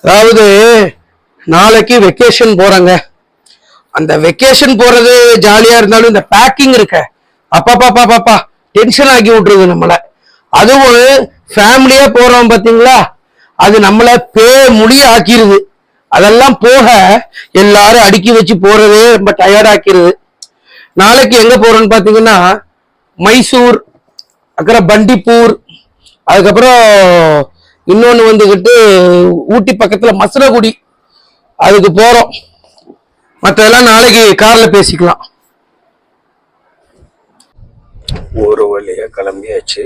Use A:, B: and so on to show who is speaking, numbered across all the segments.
A: அதாவது நாளைக்கு வெக்கேஷன் போறாங்க. அந்த வெக்கேஷன் போறது ஜாலியா இருந்தாலும் இந்த பேக்கிங் இருக்க அப்பா டென்ஷன் ஆக்கி விட்டுருது நம்மள. அதுவும் ஃபேமிலியா போறோம் பாத்தீங்களா, அது நம்மள முடிய ஆக்கிருது. அதெல்லாம் போக எல்லாரும் அடுக்கி வச்சு போறதே ரொம்ப டயர்ட் ஆக்கிருது. நாளைக்கு எங்க போறோம்னு பாத்தீங்கன்னா மைசூர், அப்புறம் பண்டிப்பூர், அதுக்கப்புறம் இன்னொன்னு வந்துகிட்டு ஊட்டி பக்கத்துல மசனகுடி, அதுக்கு போறோம். மற்றதெல்லாம் நாளைக்கு கார்ல பேசிக்கலாம். ஒரு வழியா கிளம்பியாச்சு,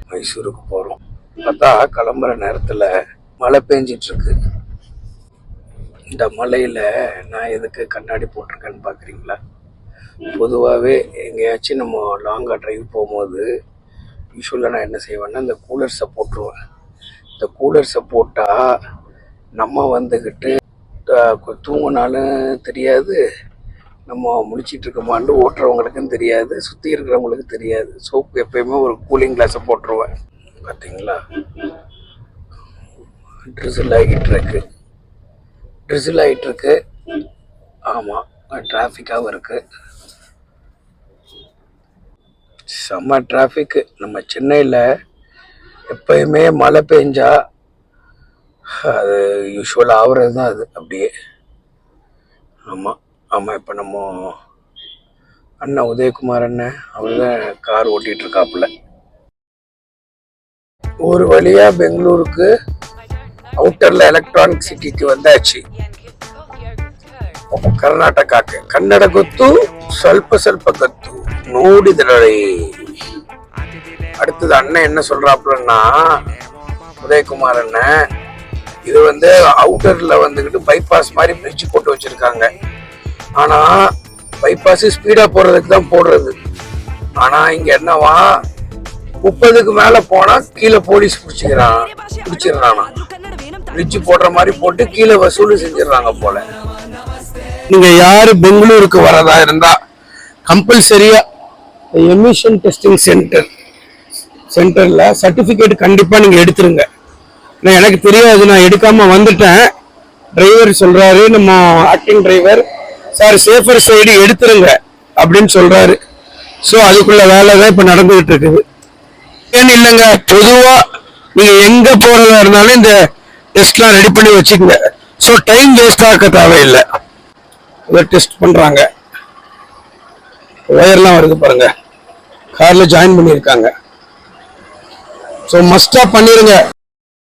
A: மைசூருக்கு போறோம். பார்த்தா கிளம்புற நேரத்துல மழை பெஞ்சிட்டு இருக்கு. இந்த மழையில நான் எதுக்கு கண்ணாடி போட்டிருக்கேன்னு பாக்குறீங்களா? பொதுவாகவே எங்கேயாச்சும் நம்ம லாங்கா டிரைவ் போகும்போது யூஸ்வலாக நான் என்ன செய்வேன்னா இந்த கூலர்ஸை போட்டுருவேன். இந்த கூலர்ஸை போட்டால் நம்ம வந்துக்கிட்டு தூங்கினாலும் தெரியாது, நம்ம முழிச்சிட்டு இருக்கோமான்னு ஓட்டுறவங்களுக்கும் தெரியாது, சுற்றி இருக்கிறவங்களுக்கு தெரியாது. சோப்பு எப்பயுமே ஒரு கூலிங் கிளாஸை போட்டுருவேன். பார்த்தீங்களா, ட்ரிசில் ஆகிட்டு இருக்கு. ஆமாம், டிராஃபிக்காகவும் இருக்குது, செம்ம டிராஃபிக்கு. நம்ம சென்னையில் எப்பயுமே மழை பெஞ்சா அது யூஸ்வலாக ஆகுறது தான் அது அப்படியே. ஆமாம், இப்போ நம்ம அண்ணன் உதயகுமார் அண்ணன் அவர் தான் கார் ஓட்டிகிட்டு இருக்காப்புல. ஒரு வழியாக பெங்களூருக்கு அவுட்டரில் எலக்ட்ரானிக் சிட்டிக்கு வந்தாச்சு. ಕರ್ನಾಟಕಕ್ಕೆ ಕನ್ನಡ ಗೊತ್ತು, ಸ್ವಲ್ಪ ಗೊತ್ತು, ನೋಡಿದ್ರಳೆ. அடுத்தது அண்ணன் என்ன சொல்றாப்புலன்னா, உதயகுமார் அண்ணன், இது வந்து அவுட்டர்ல வந்துகிட்டு பைபாஸ் மாதிரி பிரிட்ஜ் போட்டு வச்சிருக்காங்க. ஆனா பைபாஸ் ஸ்பீடா போறதுக்கு தான் போடுறது. ஆனா இங்க என்னவா, 30க்கு மேல போனா கீழே போலீஸ் பிடிச்சிடறானா. பிரிட்ஜ் போடுற மாதிரி போட்டு கீழே வசூல் செஞ்சிடறாங்க போல. நீங்க யாரு பெங்களூருக்கு வரதா இருந்தா கம்பல்சரியா எமிஷன் டெஸ்டிங் சென்டர்ல சர்டிபிகேட் கண்டிப்பா நீங்க எடுத்துருங்க. எனக்கு தெரியாது, நான் எடுக்காம வந்துட்டேன். டிரைவர் சொல்றாரு, நம்ம acting driver sir safer side எடுத்துருங்க அப்படின்னு சொல்றாரு. ஸோ அதுக்குள்ள வேலை தான் இப்ப நடந்துகிட்டு இருக்குது. ஏன்னு இல்லைங்க, பொதுவா நீங்க எங்க போறதா இருந்தாலும் இந்த டெஸ்ட்லாம் ரெடி பண்ணி வச்சுக்கோங்க. ஸோ டைம் வேஸ்ட் ஆக்க தேவையில்லை. டெஸ்ட் பண்றாங்க, ஒயர்லாம் வருது பாருங்க, கார்ல ஜாயின் பண்ணியிருக்காங்க. ஸோ மஸ்டா பண்ணிருங்க.